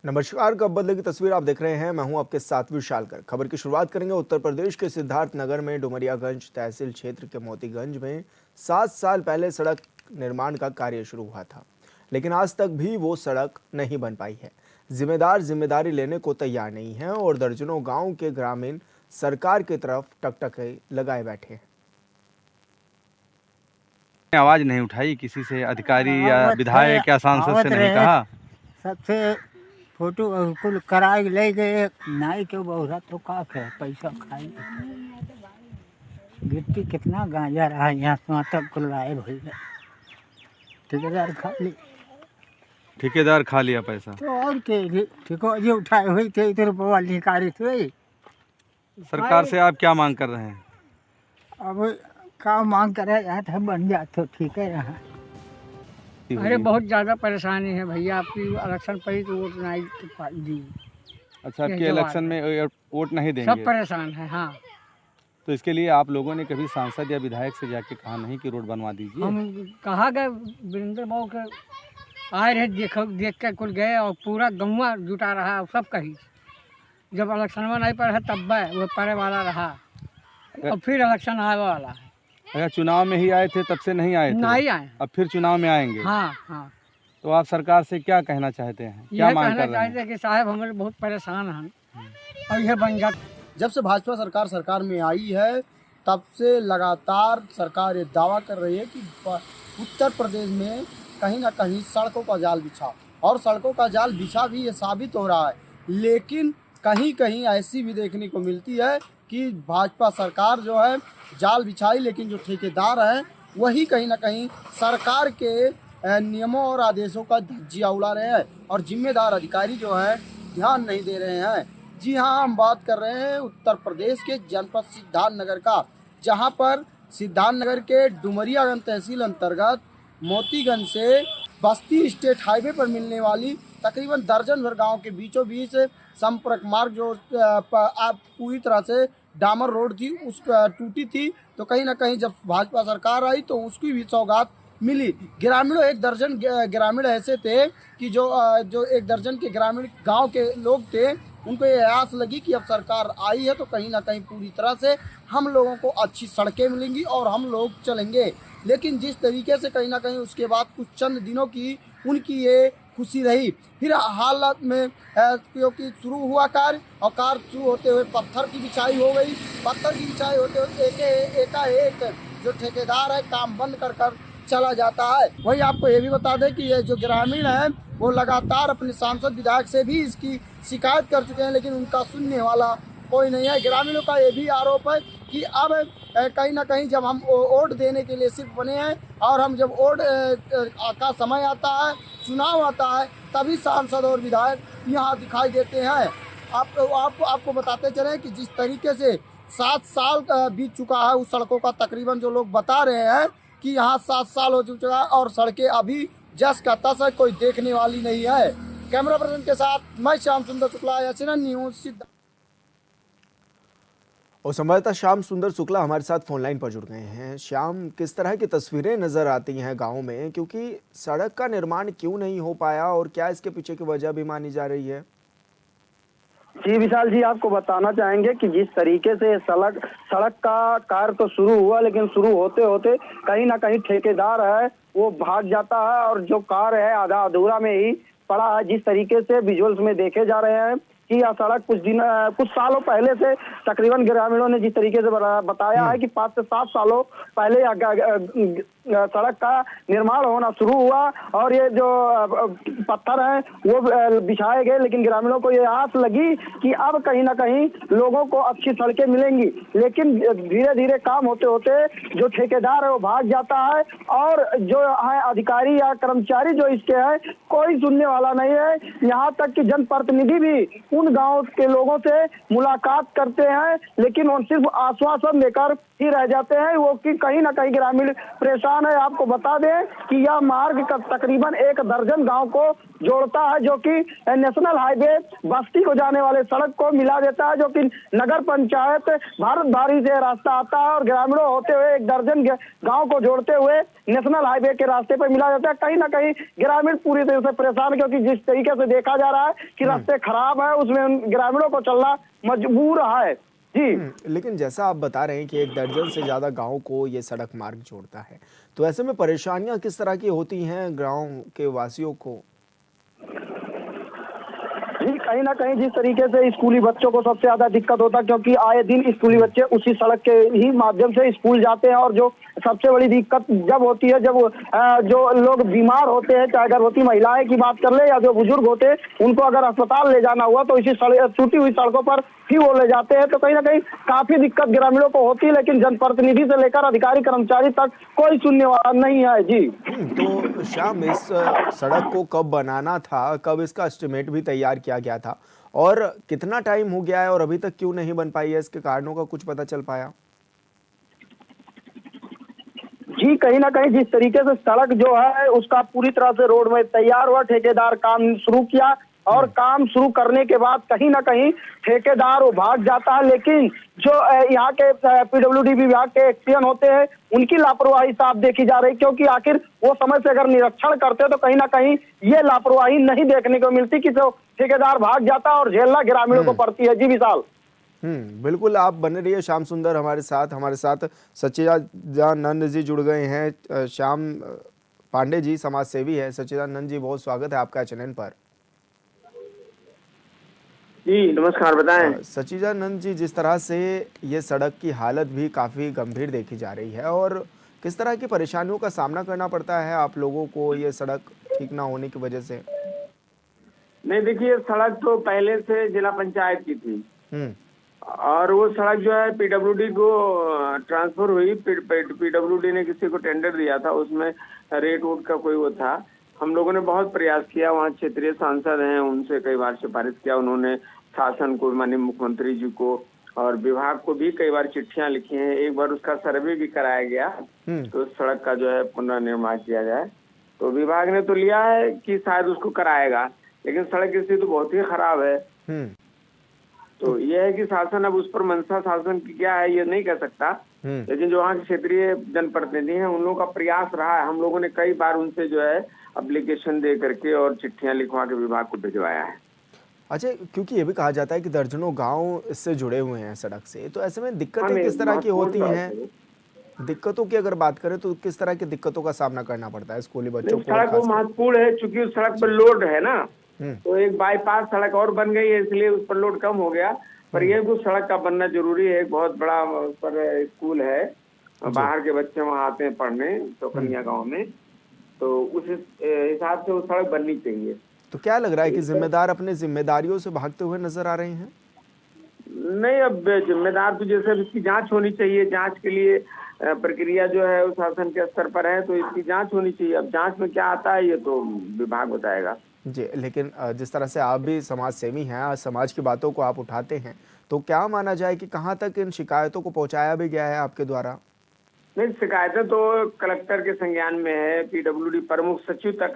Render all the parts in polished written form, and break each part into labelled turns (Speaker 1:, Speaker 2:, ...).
Speaker 1: नमस्कार। कब बदले की तस्वीर आप देख रहे हैं। मैं हूं आपके साथ विशालकर। खबर की शुरुआत करेंगे उत्तर प्रदेश के सिद्धार्थनगर में डुमरियागंज तहसील क्षेत्र के मोतीगंज में 7 साल पहले सड़क निर्माण का कार्य शुरू हुआ था, लेकिन आज तक भी वो सड़क नहीं बन पाई है। जिम्मेदार जिम्मेदारी लेने को तैयार नहीं है और दर्जनों गाँव के ग्रामीण सरकार की तरफ टकटके लगाए बैठे हैं।
Speaker 2: आवाज नहीं उठाई किसी से, अधिकारी या
Speaker 3: आवत
Speaker 2: विधायक या सांसद
Speaker 3: आवत
Speaker 2: से नहीं
Speaker 3: रहे
Speaker 2: कहा?
Speaker 3: सबसे फोटो कुल कराए ले गए नाई के बहुरा तो का है पैसा खाई गिट्टी कितना गांजा रहा यहाँ से तक कुल लाए भैया ठेकेदार खा ली
Speaker 2: ठेकेदार खा लिया पैसा।
Speaker 3: तो और के ठेको ये उठाए हुई थे इधर बवा निकारी थे।
Speaker 2: सरकार से आप क्या मांग कर रहे हैं?
Speaker 3: अब का मांग करे यहाँ था बन जाए तो ठीक है यहाँ। अरे बहुत ज़्यादा परेशानी है भैया, आपकी इलेक्शन पड़ी तो वोट नहीं दी।
Speaker 2: अच्छा, आपके इलेक्शन में वोट नहीं देंगे?
Speaker 3: सब परेशान है। हाँ,
Speaker 2: तो इसके लिए आप लोगों ने कभी सांसद या विधायक से जाके कहा नहीं कि रोड बनवा दीजिए?
Speaker 3: हम कहा गए वीरेंद्र बाबू के आए रहे देख के कुल गए और पूरा गौवा जुटा रहा सब कही। जब इलेक्शन में नहीं पड़ा तब वो पड़े वाला रहा और फिर इलेक्शन आने वाला है।
Speaker 2: अच्छा, चुनाव में ही आए थे तब से नहीं आए थे?
Speaker 3: नहीं आए।
Speaker 2: अब फिर चुनाव में आएंगे?
Speaker 3: हाँ हाँ।
Speaker 2: तो आप सरकार से क्या कहना चाहते हैं, क्या मांग कर रहे हैं?
Speaker 3: कि साहब हमारे बहुत परेशान हैं और यह बन जाता।
Speaker 4: जब से भाजपा सरकार में आई है तब से लगातार सरकार ये दावा कर रही है कि उत्तर प्रदेश में कहीं ना कहीं सड़कों का जाल बिछा, और सड़कों का जाल बिछा भी ये साबित हो रहा है। लेकिन कहीं कहीं ऐसी भी देखने को मिलती है कि भाजपा सरकार जो है जाल बिछाई, लेकिन जो ठेकेदार हैं वही कहीं ना कहीं सरकार के नियमों और आदेशों का धज्जियां उड़ा रहे हैं और जिम्मेदार अधिकारी जो है ध्यान नहीं दे रहे हैं। जी हाँ, हम बात कर रहे हैं उत्तर प्रदेश के जनपद सिद्धार्थनगर का, जहाँ पर सिद्धार्थनगर के डुमरियागंज तहसील अंतर्गत मोतीगंज से बस्ती स्टेट हाईवे पर मिलने वाली तकरीबन दर्जन भर गाँव के बीचों बीच संपर्क मार्ग जो पूरी तरह से डामर रोड थी उस टूटी थी, तो कहीं ना कहीं जब भाजपा सरकार आई तो उसकी भी सौगात मिली। ग्रामीणों एक दर्जन ग्रामीण ऐसे थे कि जो एक दर्जन के ग्रामीण गांव के लोग थे, उनको ये आस लगी कि अब सरकार आई है तो कहीं ना कहीं पूरी तरह से हम लोगों को अच्छी सड़कें मिलेंगी और हम लोग चलेंगे। लेकिन जिस तरीके से कहीं ना कहीं उसके बाद कुछ चंद दिनों की उनकी ये खुशी रही, फिर हालात में क्योंकि शुरू हुआ कार्य और कार्य शुरू होते हुए पत्थर की बिछाई हो गई। पत्थर की बिछाई होते हुए एकाएक जो ठेकेदार है काम बंद कर चला जाता है। वही आपको ये भी बता दें कि ये जो ग्रामीण हैं वो लगातार अपने सांसद विधायक से भी इसकी शिकायत कर चुके हैं, लेकिन उनका सुनने वाला कोई नहीं है। ग्रामीणों का ये भी आरोप है कि अब कहीं ना कहीं जब हम वोट देने के लिए सिर्फ बने हैं और हम जब वोट का समय आता है, चुनाव आता है, तभी सांसद और विधायक यहाँ दिखाई देते हैं। आपको बताते चले कि जिस तरीके से 7 साल बीत चुका है उस सड़कों का, तकरीबन जो लोग बता रहे हैं कि यहाँ 7 साल हो चुका है और सड़कें अभी जस का तस है, कोई देखने वाली नहीं है। कैमरा पर्सन के साथ मैं श्याम सुंदर शुक्ला, एचएनएन न्यूज़।
Speaker 1: और संवाददाता श्याम सुंदर शुक्ला हमारे साथ फोन लाइन पर जुड़ गए हैं। श्याम, किस तरह की तस्वीरें नजर आती हैं गांव में, क्योंकि सड़क का निर्माण क्यों नहीं हो पाया और क्या इसके पीछे की वजह भी मानी जा रही है?
Speaker 5: जी विशाल जी, आपको बताना चाहेंगे कि जिस तरीके से सड़क का कार्य तो शुरू हुआ, लेकिन शुरू होते होते कहीं ना कहीं ठेकेदार है वो भाग जाता है और जो कार्य है आधा अधूरा में ही पड़ा है। जिस तरीके से विजुअल्स में देखे जा रहे हैं कि यह सड़क कुछ सालों पहले से तकरीबन ग्रामीणों ने जिस तरीके से बताया है कि 5 से 7 सालों पहले सड़क का निर्माण होना शुरू हुआ और ये जो पत्थर हैं वो बिछाए गए, लेकिन ग्रामीणों को ये आस लगी कि अब कहीं ना कहीं लोगों को अच्छी सड़कें मिलेंगी। लेकिन धीरे धीरे काम होते होते जो ठेकेदार है वो भाग जाता है और जो है अधिकारी या कर्मचारी जो इसके है कोई सुनने वाला नहीं है। यहाँ तक कि जनप्रतिनिधि भी उन गाँव के लोगों से मुलाकात करते हैं, लेकिन वो सिर्फ आश्वासन देकर ही रह जाते हैं वो कि कहीं ना कहीं ग्रामीण परेशान मैदान है। आपको बता दें कि यह मार्ग तकरीबन 1 दर्जन गांव को जोड़ता है, जो कि नेशनल हाईवे बस्ती को जाने वाले सड़क को मिला देता है, जो कि नगर पंचायत भारतभारी से रास्ता आता है और ग्रामीणों होते हुए 1 दर्जन गांव को जोड़ते हुए नेशनल हाईवे के रास्ते पर मिला जाता है। कहीं ना कहीं ग्रामीण पूरी तरह से परेशान, क्योंकि जिस तरीके से देखा जा रहा है कि रास्ते खराब है, उसमें उन ग्रामीणों को चलना मजबूर है जी।
Speaker 1: लेकिन जैसा आप बता रहे हैं कि 1 दर्जन से ज़्यादा गाँव को ये सड़क मार्ग जोड़ता है, तो ऐसे में परेशानियां किस तरह की होती हैं गाँव के वासियों को?
Speaker 5: जी, कहीं ना कहीं जिस तरीके से स्कूली बच्चों को सबसे ज्यादा दिक्कत होता है, क्योंकि आए दिन स्कूली बच्चे उसी सड़क के ही माध्यम से स्कूल जाते हैं। और जो सबसे बड़ी दिक्कत जब होती है, जब जो लोग बीमार होते हैं, चाहे गर्भवती महिलाएं की बात कर ले या जो बुजुर्ग होते हैं, उनको अगर अस्पताल ले जाना हुआ तो इसी टूटी हुई सड़कों पर ही वो ले जाते हैं। तो कहीं ना कहीं काफी दिक्कत ग्रामीणों को होती है, लेकिन जनप्रतिनिधि से लेकर अधिकारी कर्मचारी तक कोई सुनने वाला नहीं है जी।
Speaker 1: तो श्याम, इस सड़क को कब बनाना था, कब इसका एस्टिमेट भी तैयार किया गया था और कितना टाइम हो गया है और अभी तक क्यों नहीं बन पाई है? इसके कारणों का कुछ पता चल पाया?
Speaker 5: जी, कहीं ना कहीं जिस तरीके से सड़क जो है उसका पूरी तरह से रोड में तैयार हुआ, ठेकेदार काम शुरू किया और काम शुरू करने के बाद कहीं ना कहीं ठेकेदार वो भाग जाता है। लेकिन जो यहाँ के पीडब्ल्यूडी विभाग के एक्शन होते हैं, उनकी लापरवाही साफ देखी जा रही, क्योंकि आखिर वो समय से अगर निरीक्षण करते तो कहीं ना कहीं ये लापरवाही नहीं देखने को मिलती कि जो ठेकेदार भाग जाता और झेलना ग्रामीणों को पड़ती है जी। विशाल,
Speaker 1: बिल्कुल, आप बने रहिए श्याम सुंदर हमारे साथ सच्चिदानंद जी जुड़ गए हैं। श्याम पांडे जी समाज सेवी है। सच्चिदानंद जी, बहुत स्वागत है आपका चैनल पर।
Speaker 6: जी नमस्कार, बताएं।
Speaker 1: सच्चिदानंद जी, जिस तरह से ये सड़क की हालत भी काफ़ी गंभीर देखी जा रही है और किस तरह की परेशानियों का सामना करना पड़ता है आप लोगों को ये सड़क ठीक ना होने की वजह से?
Speaker 6: नहीं, देखिए, सड़क तो पहले से जिला पंचायत की थी और वो सड़क जो है पीडब्ल्यूडी को ट्रांसफर हुई। पीडब्ल्यूडी ने किसी को टेंडर दिया था, उसमें रेट वोट का कोई वो था। हम लोगों ने बहुत प्रयास किया, वहाँ क्षेत्रीय सांसद हैं, उनसे कई बार सिफारिश किया। उन्होंने शासन को, माननीय मुख्यमंत्री जी को और विभाग को भी कई बार चिट्ठियां लिखी हैं। एक बार उसका सर्वे भी कराया गया तो सड़क का जो है पुनर्निर्माण किया जाए। तो विभाग ने तो लिया है कि शायद उसको कराएगा, लेकिन सड़क की स्थिति तो बहुत ही खराब है। तो यह है कि शासन अब उस पर मंशा शासन की क्या है ये नहीं कह सकता, लेकिन जो वहाँ के क्षेत्रीय जनप्रतिनिधि हैं उन लोगों का प्रयास रहा है। हम लोगों ने कई बार उनसे जो है एप्लीकेशन दे करके और चिट्ठियां लिखवा के विभाग को भिजवाया है।
Speaker 1: अच्छा, क्योंकि ये भी कहा जाता है कि दर्जनों गांव इससे जुड़े हुए हैं सड़क से, तो ऐसे में दिक्कतें किस तरह की होती हैं? दिक्कतों की अगर बात करें तो किस तरह की दिक्कतों का सामना करना पड़ता है स्कूली बच्चों को?
Speaker 6: सड़क वो महत्वपूर्ण है, चूंकि उस सड़क पर लोड है ना, तो एक बाईपास सड़क और बन गई है, इसलिए उस पर लोड कम हो गया। पर यह कुछ सड़क का बनना जरूरी है। एक बहुत बड़ा उस पर स्कूल है, बाहर के बच्चे वहाँ आते हैं पढ़ने चौकनिया गाँव में, तो उस हिसाब से वो सड़क बननी चाहिए।
Speaker 1: तो क्या लग रहा है कि जिम्मेदार अपने जिम्मेदारियों से भागते हुए नजर आ रहे हैं?
Speaker 6: नहीं, अब जिम्मेदार तो जैसे इसकी जांच होनी चाहिए। जांच के लिए प्रक्रिया जो है वो शासन के स्तर पर है, तो इसकी जांच होनी चाहिए। अब जांच में क्या आता है ये तो विभाग बताएगा
Speaker 1: जी। लेकिन जिस तरह से आप भी समाज सेवी हैं, समाज की बातों को आप उठाते हैं, तो क्या माना जाए कि कहाँ तक इन शिकायतों को पहुँचाया भी गया है आपके द्वारा?
Speaker 6: नहीं, शिकायतें तो कलेक्टर के संज्ञान में है। पीडब्ल्यूडी प्रमुख सचिव तक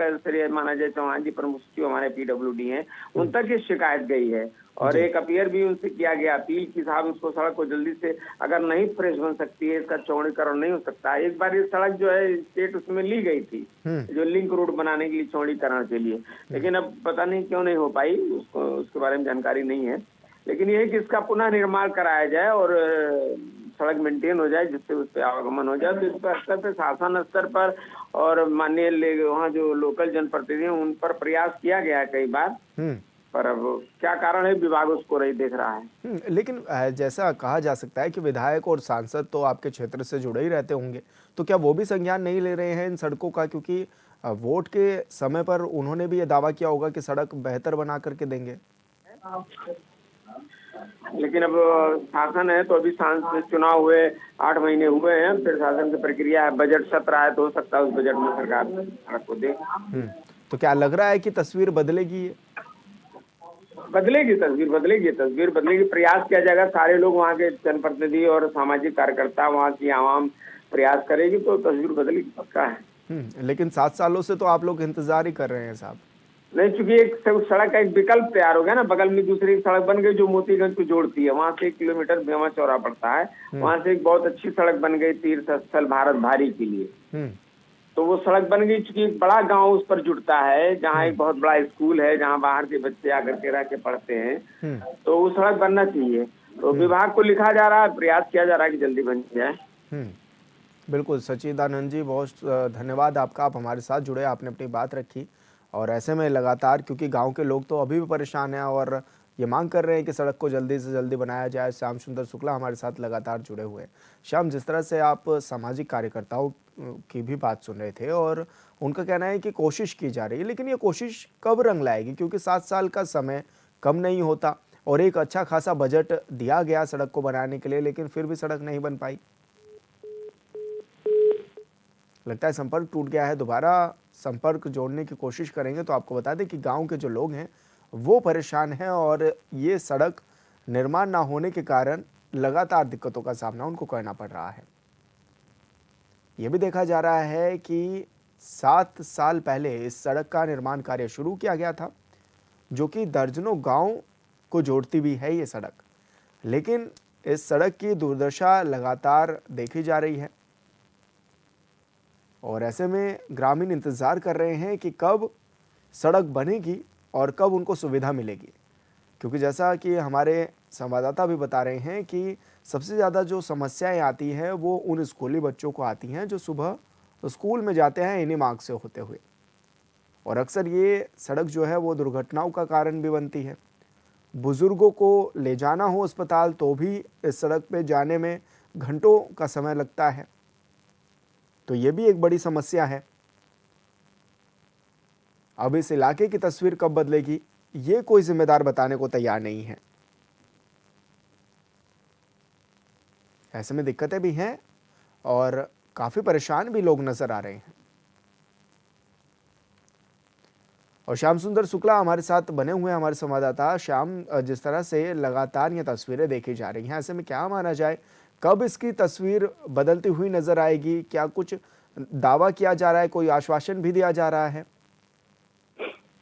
Speaker 6: माना जाए, चौहान जी प्रमुख सचिव हमारे पीडब्ल्यूडी हैं, उन तक ये शिकायत गई है और एक अपीयर भी उनसे किया गया, अपील की साहब उसको सड़क को जल्दी से, अगर नहीं फ्रेश बन सकती है, इसका चौड़ीकरण नहीं हो सकता। एक बार ये सड़क जो है स्टेट उसमें ली गई थी, जो लिंक रोड बनाने के लिए, चौड़ीकरण के लिए, लेकिन अब पता नहीं क्यों नहीं हो पाई, उसको उसके बारे में जानकारी नहीं है। लेकिन ये है कि इसका पुनः निर्माण कराया जाए और सड़क मेंटेन हो जाए, जिससे उस पर आवागमन हो जाए। तो इस पर स्तर पर, शासन स्तर पर और माननीय वहाँ जो लोकल जनप्रतिनिधि हैं उन पर प्रयास किया गया है कई बार, पर अब क्या कारण है विभाग उसको नहीं देख रहा है।
Speaker 1: लेकिन जैसा कहा जा सकता है कि विधायक और सांसद तो आपके क्षेत्र से जुड़े ही रहते होंगे, तो क्या वो भी संज्ञान नहीं ले रहे हैं इन सड़कों का? क्योंकि वोट के समय पर उन्होंने भी ये दावा किया होगा कि सड़क बेहतर बना करके देंगे।
Speaker 6: लेकिन अब शासन है, तो अभी सांसद चुनाव हुए 8 महीने हुए हैं, फिर शासन की प्रक्रिया है, बजट सत्र है, तो हो सकता है उस बजट में सरकार सड़क को दे।
Speaker 1: तो क्या लग रहा है कि तस्वीर बदलेगी?
Speaker 6: बदलेगी, तस्वीर बदलेगी। प्रयास किया जाएगा। सारे लोग, वहाँ के जनप्रतिनिधि और सामाजिक कार्यकर्ता, वहाँ की आवाम प्रयास करेगी तो तस्वीर बदलेगी, पक्का है।
Speaker 1: लेकिन 7 सालों से तो आप लोग इंतजार ही कर रहे हैं साहब।
Speaker 6: नहीं, चूंकि एक सड़क का एक विकल्प तैयार हो गया ना, बगल में दूसरी एक सड़क बन गई जो मोतीगंज को जोड़ती है, वहां से 1 किलोमीटर बेवा चौरा पड़ता है, वहां से एक बहुत अच्छी सड़क बन गई तीर्थ स्थल भारत भारी के लिए। तो वो सड़क बन गई, चूंकि एक बड़ा गांव उस पर जुड़ता है, जहाँ एक बहुत बड़ा स्कूल है, जहाँ बाहर के बच्चे आकर के रह के पढ़ते हैं, तो वो सड़क बनना चाहिए। तो विभाग को लिखा जा रहा है, प्रयास किया जा रहा है कि जल्दी बन जाए।
Speaker 1: बिल्कुल सच्चिदानंद जी, बहुत धन्यवाद आपका, आप हमारे साथ जुड़े, आपने अपनी बात रखी। और ऐसे में लगातार, क्योंकि गांव के लोग तो अभी भी परेशान हैं और ये मांग कर रहे हैं कि सड़क को जल्दी से जल्दी बनाया जाए। श्याम सुंदर शुक्ला हमारे साथ लगातार जुड़े हुए हैं। श्याम, जिस तरह से आप सामाजिक कार्यकर्ताओं की भी बात सुन रहे थे और उनका कहना है कि कोशिश की जा रही है, लेकिन ये कोशिश कब रंग लाएगी, क्योंकि 7 साल का समय कम नहीं होता और एक अच्छा खासा बजट दिया गया सड़क को बनाने के लिए, लेकिन फिर भी सड़क नहीं बन पाई। लगता है संपर्क टूट गया है। दोबारा संपर्क जोड़ने की कोशिश करेंगे तो आपको बता दें कि गांव के जो लोग हैं वो परेशान हैं और ये सड़क निर्माण ना होने के कारण लगातार दिक्कतों का सामना उनको करना पड़ रहा है। ये भी देखा जा रहा है कि 7 साल पहले इस सड़क का निर्माण कार्य शुरू किया गया था, जो कि दर्जनों गांव को जोड़ती भी है ये सड़क, लेकिन इस सड़क की दुर्दशा लगातार देखी जा रही है और ऐसे में ग्रामीण इंतज़ार कर रहे हैं कि कब सड़क बनेगी और कब उनको सुविधा मिलेगी, क्योंकि जैसा कि हमारे संवाददाता भी बता रहे हैं कि सबसे ज़्यादा जो समस्याएं आती हैं वो उन स्कूली बच्चों को आती हैं जो सुबह स्कूल में जाते हैं इन्हीं मार्ग से होते हुए, और अक्सर ये सड़क जो है वो दुर्घटनाओं का कारण भी बनती है। बुज़ुर्गों को ले जाना हो अस्पताल तो भी इस सड़क पे जाने में घंटों का समय लगता है, तो ये भी एक बड़ी समस्या है। अब इस इलाके की तस्वीर कब बदलेगी ये कोई जिम्मेदार बताने को तैयार नहीं है। ऐसे में दिक्कतें भी हैं और काफी परेशान भी लोग नजर आ रहे हैं। और श्याम सुंदर शुक्ला हमारे साथ बने हुए हैं, हमारे संवाददाता। श्याम, जिस तरह से लगातार ये तस्वीरें देखी जा रही हैं, ऐसे में क्या माना जाए कब इसकी तस्वीर बदलती हुई नजर आएगी? क्या कुछ दावा किया जा रहा है, कोई आश्वासन भी दिया जा रहा है?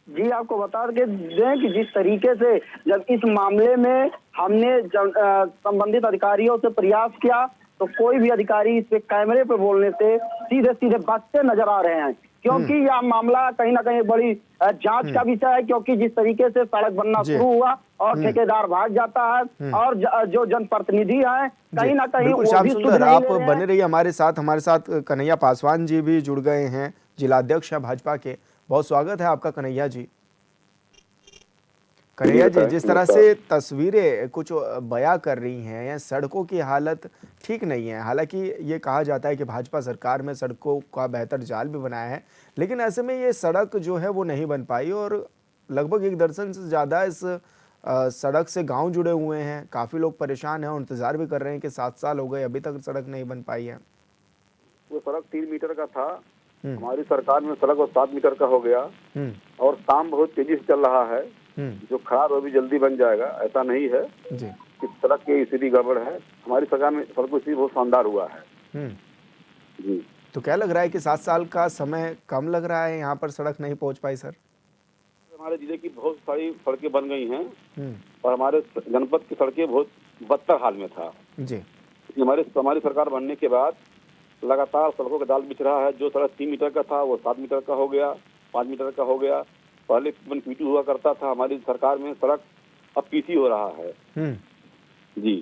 Speaker 5: जी, आपको बता के दें कि जिस तरीके से जब इस मामले में हमने संबंधित अधिकारियों से प्रयास किया तो कोई भी अधिकारी इस पे कैमरे पे बोलने से सीधे सीधे बचते नजर आ रहे हैं, क्योंकि यह मामला कहीं ना कहीं बड़ी जांच का विषय है। क्योंकि जिस तरीके से सड़क बनना शुरू हुआ और ठेकेदार भाग जाता है और जो जनप्रतिनिधि हैं कहीं ना कहीं वो
Speaker 1: श्याम
Speaker 5: भी
Speaker 1: सुंदर, आप बने रहिए हमारे साथ कन्हैया पासवान जी भी जुड़ गए हैं, जिलाध्यक्ष है भाजपा के। बहुत स्वागत है आपका कन्हैया जी। कन्हैया जी, जिस तरह से तस्वीरें कुछ बयां कर रही हैं, सड़कों की हालत ठीक नहीं है। हालांकि ये कहा जाता है कि भाजपा सरकार में सड़कों का बेहतर जाल भी बनाया है, लेकिन ऐसे में ये सड़क जो है वो नहीं बन पाई और लगभग 1 दर्जन से ज़्यादा इस सड़क से गांव जुड़े हुए हैं। काफ़ी लोग परेशान हैं और इंतज़ार भी कर रहे हैं कि 7 साल हो गए अभी तक सड़क नहीं बन पाई है।
Speaker 7: वो सड़क 3 मीटर का था, हमारी सरकार में सड़क और 7 मीटर का हो गया और काम बहुत तेजी से चल रहा है। जो खराब है वो भी जल्दी बन जाएगा, ऐसा नहीं है
Speaker 1: जी
Speaker 7: कि सड़क की स्थिति गड़बड़ है। हमारी सरकार में सड़क की स्थिति बहुत शानदार हुआ है। जी,
Speaker 1: तो क्या लग रहा है कि 7 साल का समय कम लग रहा है, यहाँ पर सड़क नहीं पहुँच पाई सर?
Speaker 7: हमारे जिले की बहुत सारी सड़कें बन गई हैं और हमारे जनपद की सड़कें बहुत बदतर हाल में था
Speaker 1: जी।
Speaker 7: हमारी सरकार बनने के बाद लगातार सड़कों का जाल बिछ रहा है। जो सड़क 3 मीटर का था वो 7 मीटर का हो गया, 5 मीटर का हो गया। पहले पीटू हुआ करता था, हमारी सरकार में सड़क अब पीसी हो रहा है। जी,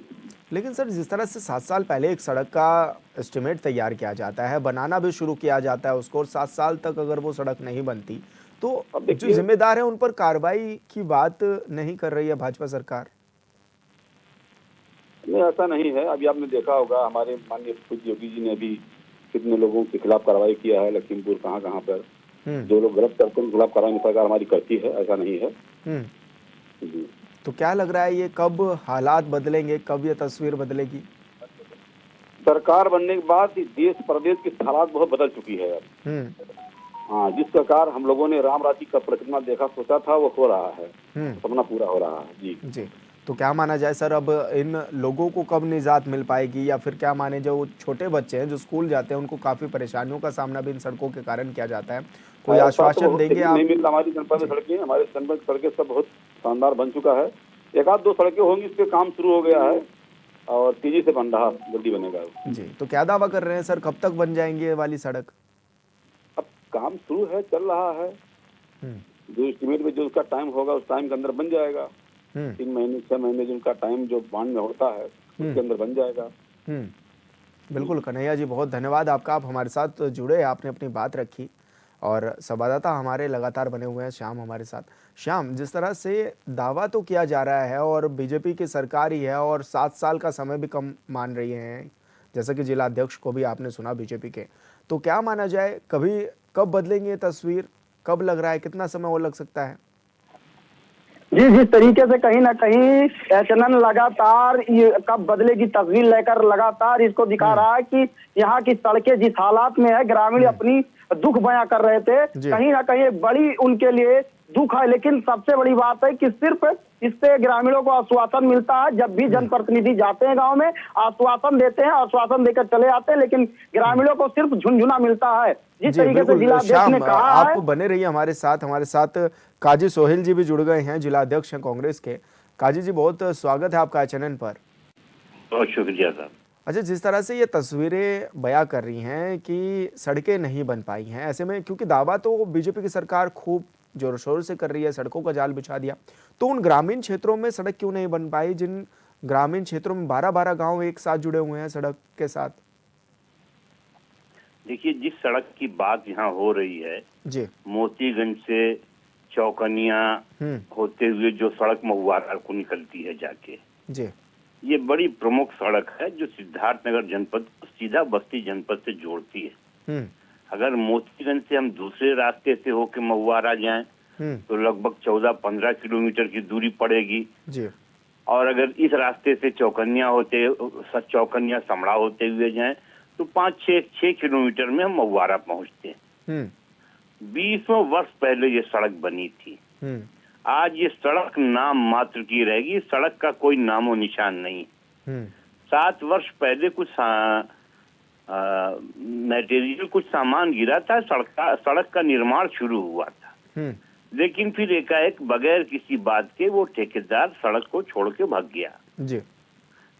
Speaker 1: लेकिन सर, जिस तरह से 7 साल पहले एक सड़क का एस्टिमेट तैयार किया जाता है, बनाना भी शुरू किया जाता है उसको, और 7 साल तक अगर वो सड़क नहीं बनती तो जो जिम्मेदार है उन पर कार्रवाई की बात नहीं कर रही है भाजपा सरकार?
Speaker 7: नहीं, ऐसा नहीं है। अभी आपने देखा होगा हमारे माननीय योगी जी ने भी कितने लोगों के खिलाफ कार्रवाई किया है, लखीमपुर कहाँ पर। जो लोग गलत करते हैं उनके खिलाफ कार्रवाई सरकार हमारी करती है, ऐसा नहीं है। जी,
Speaker 1: तो क्या लग रहा है ये कब हालात बदलेंगे, कब ये तस्वीर बदलेगी?
Speaker 7: सरकार बनने के बाद देश प्रदेश की हालात बहुत बदल चुकी है अब। हाँ, जिस प्रकार हम लोगों ने राम राज्य का प्रतिमा देखा सोचा था वो हो रहा है, सपना पूरा हो रहा है। जी
Speaker 1: जी। तो क्या माना जाए सर, अब इन लोगों को कब निजात मिल पाएगी, या फिर क्या माने जो छोटे बच्चे हैं जो स्कूल जाते हैं उनको काफ़ी परेशानियों का सामना भी इन सड़कों के कारण किया जाता है, कोई
Speaker 7: ऐसा तो
Speaker 1: आश्वासन
Speaker 7: बहुत
Speaker 1: देंगे
Speaker 7: सही
Speaker 1: आप?
Speaker 7: नहीं मिल रहा हमारी जनपद में
Speaker 1: जी
Speaker 7: सड़कें। हमारे जनपद की सड़कें सब बहुत शानदार बन चुका है। एक आध दो सड़कें होंगी, इस पे काम शुरू हो गया है और तेजी से बन रहा, जल्दी बनेगा।
Speaker 1: जी, तो क्या दावा कर रहे हैं सर, कब तक बन जाएंगे ये वाली सड़क?
Speaker 7: अब काम शुरू है, चल रहा है।
Speaker 1: हम्म
Speaker 7: जो एस्टिमेट में जो उसका टाइम होगा उस टाइम के अंदर बन जाएगा।
Speaker 1: हम्म
Speaker 7: 3 महीने 6 महीने जो उनका टाइम जो बांध में होता है उसके अंदर बन जाएगा।
Speaker 1: बिल्कुल कन्हैया जी, बहुत धन्यवाद आपका, आप हमारे साथ जुड़े, आपने अपनी बात रखी। और संवाददाता हमारे लगातार बने हुए हैं श्याम हमारे साथ। श्याम, जिस तरह से दावा तो किया जा रहा है और बीजेपी की सरकार ही है और 7 साल का समय भी कम मान रही हैं, जैसा कि जिला अध्यक्ष को भी आपने सुना बीजेपी के, तो क्या माना जाए, कब बदलेंगे ये तस्वीर, कब लग रहा है, कितना समय और लग सकता है?
Speaker 5: जी, जिस तरीके से कहीं ना कहीं एचएनएन लगातार ये कब बदलेगी तस्वीर लेकर लगातार इसको दिखा रहा है कि यहाँ की सड़कें जिस हालात में है, ग्रामीण अपनी दुख बयां कर रहे थे।
Speaker 1: जी।
Speaker 5: कहीं ना कहीं एक बड़ी उनके लिए दुख है, लेकिन सबसे बड़ी बात है कि सिर्फ इससे ग्रामीणों को आश्वासन मिलता है। जब भी जनप्रतिनिधि जाते हैं गांव में, आश्वासन देते हैं, आश्वासन देकर चले आते हैं, लेकिन ग्रामीणों को सिर्फ झुनझुना मिलता है। जिस
Speaker 1: जी
Speaker 5: तरीके से
Speaker 1: बिल्कुल
Speaker 5: जिलाध्यक्ष
Speaker 1: श्याम,
Speaker 5: ने कहा
Speaker 1: आप
Speaker 5: है।
Speaker 1: बने रहिए हमारे साथ काजी सोहेल जी भी जुड़ गए हैं, जिला अध्यक्ष हैं कांग्रेस के। काजी जी, बहुत स्वागत है आपका चैनल पर।
Speaker 8: बहुत शुक्रिया साहब।
Speaker 1: अच्छा, जिस तरह से ये तस्वीरें बयां कर रही हैं कि सड़कें नहीं बन पाई हैं, ऐसे में क्योंकि दावा तो बीजेपी की सरकार खूब जोर शोर से कर रही है, सड़कों का जाल बिछा दिया, तो उन ग्रामीण क्षेत्रों में सड़क क्यों नहीं बन पाई, जिन ग्रामीण क्षेत्रों में 12-12 गांव एक साथ जुड़े हुए हैं सड़क के साथ?
Speaker 8: देखिए, जिस सड़क की बात यहाँ हो रही है,
Speaker 1: जी
Speaker 8: मोतीगंज से चौकनिया होते हुए जो सड़क महुआरा को निकलती है जाके,
Speaker 1: जी
Speaker 8: ये बड़ी प्रमुख सड़क है जो सिद्धार्थनगर जनपद को सीधा बस्ती जनपद से जोड़ती है। अगर मोतीगंज से हम दूसरे रास्ते से होके महुआरा जाएं तो लगभग 14-15 किलोमीटर की दूरी पड़ेगी।
Speaker 1: जी
Speaker 8: और अगर इस रास्ते से चौकनिया समड़ा होते हुए जाएं तो 5-6 किलोमीटर में हम महुआरा पहुंचते हैं। 20 वर्ष पहले ये सड़क बनी थी। आज ये सड़क नाम मात्र की रहेगी, सड़क का कोई नामो निशान नहीं। 7 वर्ष पहले कुछ मटेरियल, कुछ सामान गिरा था, सड़क का निर्माण शुरू हुआ था, लेकिन फिर एकाएक बगैर किसी बात के वो ठेकेदार सड़क को छोड़ के भाग गया।
Speaker 1: जी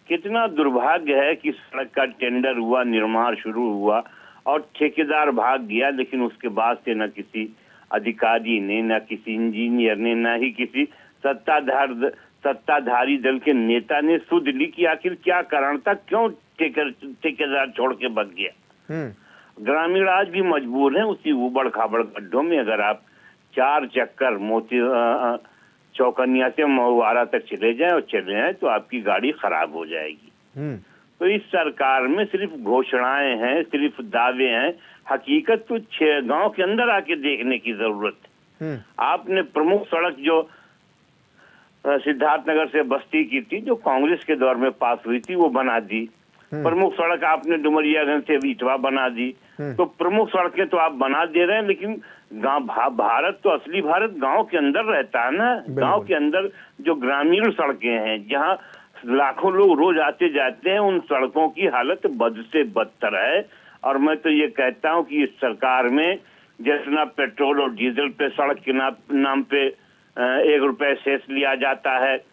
Speaker 8: कितना दुर्भाग्य है कि सड़क का टेंडर हुआ, निर्माण शुरू हुआ और ठेकेदार भाग गया, लेकिन उसके बाद से न किसी अधिकारी ने, न किसी इंजीनियर ने, न ही किसी सत्ताधारी दल के नेता ने सुध ली कि आखिर क्या कारण था, क्यों ठेकेदार छोड़ के भाग गया। ग्रामीण आज भी मजबूर हैं उसी उबड़ खाबड़ गड्ढों में। अगर आप 4 चक्कर चौकनिया से महुआरा तक चले जाएं तो आपकी गाड़ी खराब हो जाएगी। तो इस सरकार में सिर्फ घोषणाएं हैं, सिर्फ दावे हैं, हकीकत तो गांव के अंदर आके देखने की जरूरत है। आपने प्रमुख सड़क जो सिद्धार्थनगर से बस्ती की थी, जो कांग्रेस के दौर में पास हुई थी, वो बना दी। प्रमुख सड़क आपने डुमरियागंज से इटवा बना दी। तो प्रमुख सड़कें तो आप बना दे रहे हैं, लेकिन भारत तो असली भारत गांव के अंदर रहता है ना। गांव के अंदर जो ग्रामीण सड़कें हैं, जहां लाखों लोग रोज आते जाते हैं, उन सड़कों की हालत बद से बदतर है। और मैं तो ये कहता हूं कि इस सरकार में जितना पेट्रोल और डीजल पे सड़क के नाम पे 1 रुपए सेस लिया जाता है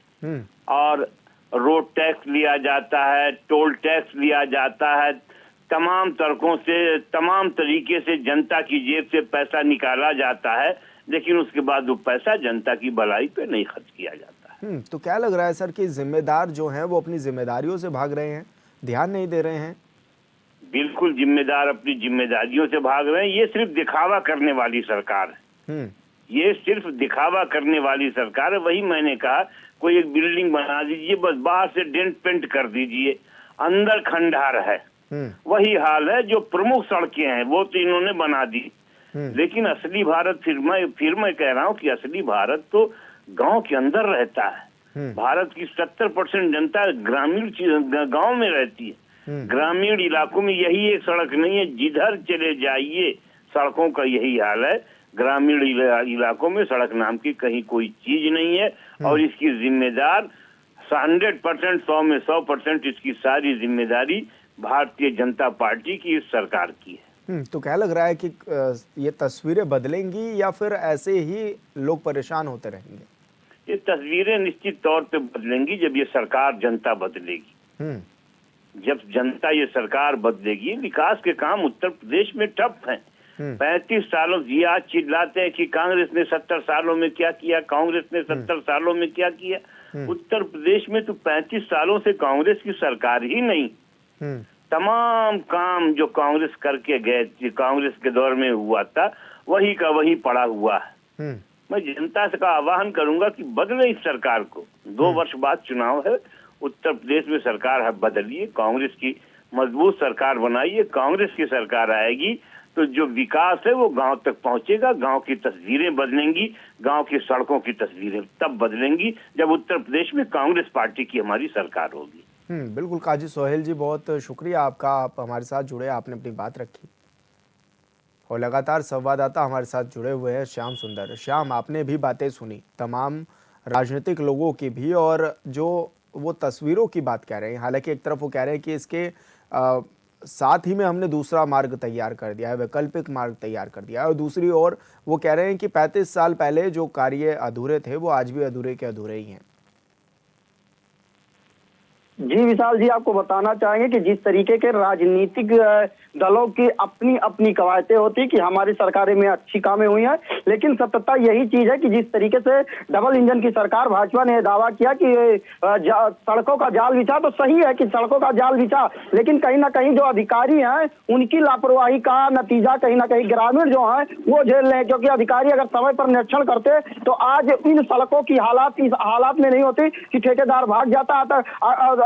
Speaker 8: और रोड टैक्स लिया जाता है, टोल टैक्स लिया जाता है, तमाम तरीकों से, तमाम तरीके से जनता की जेब से पैसा निकाला जाता है, लेकिन उसके बाद वो पैसा जनता की भलाई पे नहीं खर्च किया जाता है।
Speaker 1: तो क्या लग रहा है सर कि जिम्मेदार जो हैं वो अपनी जिम्मेदारियों से भाग रहे हैं, ध्यान नहीं दे रहे हैं?
Speaker 8: बिल्कुल जिम्मेदार अपनी जिम्मेदारियों से भाग रहे हैं। ये सिर्फ दिखावा करने वाली सरकार है। ये सिर्फ दिखावा करने वाली सरकार है। वही मैंने कहा, कोई एक बिल्डिंग बना दीजिए, बस बाहर से डेंट पेंट कर दीजिए, अंदर खंडहर है। वही हाल है जो प्रमुख सड़कें हैं वो तो इन्होंने बना दी, लेकिन असली भारत, फिर मैं कह रहा हूँ कि असली भारत तो गांव के अंदर रहता है। भारत की 70% जनता ग्रामीण गांव में रहती है। ग्रामीण इलाकों में यही एक सड़क नहीं है, जिधर चले जाइए सड़कों का यही हाल है। ग्रामीण इलाकों में सड़क नाम की कहीं कोई चीज नहीं है और इसकी जिम्मेदार 100%, 100 में 100% इसकी सारी जिम्मेदारी भारतीय जनता पार्टी की, इस सरकार की है।
Speaker 1: तो क्या लग रहा है कि ये तस्वीरें बदलेंगी या फिर ऐसे ही लोग परेशान होते रहेंगे?
Speaker 8: ये तस्वीरें निश्चित तौर पे बदलेंगी जब ये सरकार, जनता बदलेगी। जब जनता, ये सरकार बदलेगी। विकास के काम उत्तर प्रदेश में ठप हैं। 35 सालों, ये आज चिल्लाते हैं कि कांग्रेस ने 70 सालों में क्या किया, कांग्रेस ने 70 सालों में क्या किया। उत्तर प्रदेश में तो 35 सालों से कांग्रेस की सरकार ही नहीं। तमाम काम जो कांग्रेस करके गए, कांग्रेस के दौर में हुआ था, वही का वही पड़ा हुआ है। मैं जनता से का आह्वान करूंगा कि बदले इस सरकार को। 2 वर्ष बाद चुनाव है, उत्तर प्रदेश में सरकार है, बदलिए, कांग्रेस की मजबूत सरकार बनाइए। कांग्रेस की सरकार आएगी तो जो विकास है वो गांव तक पहुंचेगा, गांव की तस्वीरें बदलेंगी, गांव की सड़कों की तस्वीरें तब बदलेंगी जब उत्तर प्रदेश में कांग्रेस पार्टी की हमारी सरकार होगी।
Speaker 1: बिल्कुल काजी सोहेल जी, बहुत शुक्रिया आपका, आप हमारे साथ जुड़े, आपने अपनी बात रखी। और लगातार संवाददाता हमारे साथ जुड़े हुए हैं श्याम सुंदर। श्याम, आपने भी बातें सुनी तमाम राजनीतिक लोगों की भी, और जो वो तस्वीरों की बात कह रहे हैं। हालांकि एक तरफ वो कह रहे हैं कि इसके साथ ही में हमने दूसरा मार्ग तैयार कर दिया है, वैकल्पिक मार्ग तैयार कर दिया है, और दूसरी ओर वो कह रहे हैं कि 35 साल पहले जो कार्य अधूरे थे वो आज भी अधूरे के अधूरे ही हैं।
Speaker 5: जी विशाल जी, आपको बताना चाहेंगे कि जिस तरीके के राजनीतिक दलों की अपनी अपनी कवायतें होती कि हमारी सरकारें में अच्छी कामें हुई हैं, लेकिन सत्यता यही चीज है कि जिस तरीके से डबल इंजन की सरकार, भाजपा ने दावा किया कि सड़कों का जाल बिछा, तो सही है कि सड़कों का जाल बिछा, लेकिन कहीं ना कहीं जो अधिकारी हैं उनकी लापरवाही का नतीजा कहीं ना कहीं ग्रामीण जो हैं वो झेल रहे हैं। क्योंकि अधिकारी अगर समय पर निरीक्षण करते तो आज इन सड़कों की हालात इस हालात में नहीं होती कि ठेकेदार भाग जाता।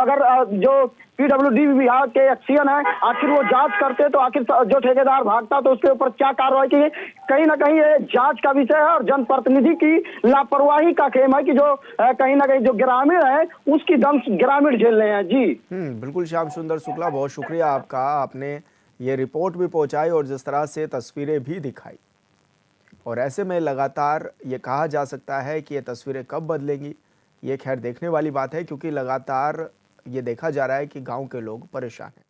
Speaker 5: अगर जो पीडब्ल्यूडी विभाग के एक्सीएन है, आखिर वो जांच करते तो आखिर जो ठेकेदार भागता तो उसके ऊपर क्या कार्रवाई की। कहीं ना कहीं ये जांच का विषय है और जनप्रतिनिधि की लापरवाही का खेम है कि जो कहीं ना कहीं जो ग्रामीण है उसकी दम ग्रामीण झेल रहे हैं। जी
Speaker 1: बिल्कुल श्याम सुंदर शुक्ला, बहुत शुक्रिया आपका, आपने ये रिपोर्ट भी पहुंचाई और जिस तरह से तस्वीरें भी दिखाई। और ऐसे में लगातार ये कहा जा सकता है कि ये तस्वीरें कब बदलेंगी, ये खैर देखने वाली बात है, क्योंकि लगातार ये देखा जा रहा है कि गांव के लोग परेशान हैं।